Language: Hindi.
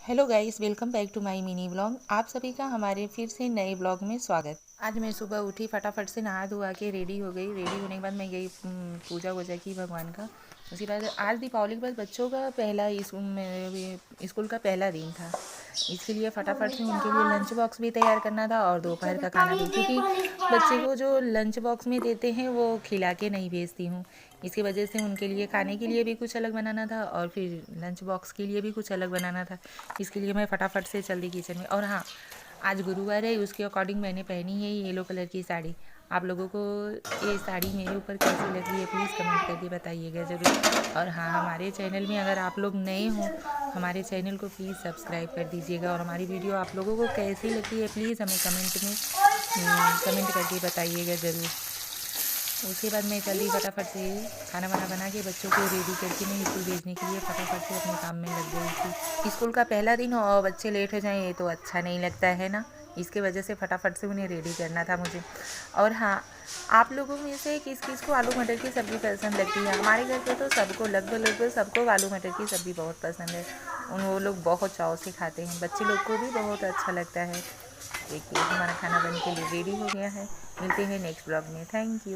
Hello guys, welcome back to my mini vlog. आप सभी का हमारे फिर से नए व्लॉग में स्वागत। आज मैं सुबह उठी, फटाफट से नहा धोआ के रेडी हो गई। रेडी होने के बाद मैं गई पूजा वूजा की भगवान का। उसके बाद आज दीपावली के बाद बच्चों का पहला स्कूल का पहला दिन था। इसके लिए फटाफट से उनके लिए लंच बॉक्स भी तैयार करना था और दोपहर का खाना भी, क्योंकि बच्चे को जो लंच बॉक्स में देते हैं वो खिला के नहीं भेजती हूँ। इसकी वजह से उनके लिए खाने के लिए भी कुछ अलग बनाना था और फिर लंच बॉक्स के लिए भी कुछ अलग बनाना था। इसके लिए मैं फटाफट से चल दी किचन में। और हाँ, आज गुरुवार है, उसके अकॉर्डिंग मैंने पहनी है येलो कलर की साड़ी। आप लोगों को ये साड़ी मेरे ऊपर कैसी लगी है प्लीज़ कमेंट करके बताइएगा ज़रूर। और हाँ, हमारे चैनल में अगर आप लोग नए हों, हमारे चैनल को प्लीज़ सब्सक्राइब कर दीजिएगा। और हमारी वीडियो आप लोगों को कैसी लगी है प्लीज़ हमें कमेंट करके बताइएगा ज़रूर। उसके बाद मैं चली फटाफट से खाना वाना बना के बच्चों को रेडी करके मैं स्कूल भेजने के लिए फटाफट से अपने काम में लग गई थी। स्कूल का पहला दिन हो और बच्चे लेट हो जाएं ये तो अच्छा नहीं लगता है ना। इसके वजह से फटाफट से उन्हें रेडी करना था मुझे। और हाँ, आप लोगों में से किस किस को आलू मटर की सब्ज़ी पसंद लगती है? हमारे घर पे तो सबको लगभग सबको आलू मटर की सब्ज़ी बहुत पसंद है। वो लोग बहुत चाव से खाते हैं, बच्चे लोग को भी बहुत अच्छा लगता है। देखिए, हमारा खाना बन के लिए रेडी हो गया है। मिलते हैं नेक्स्ट ब्लॉग में। Thank you.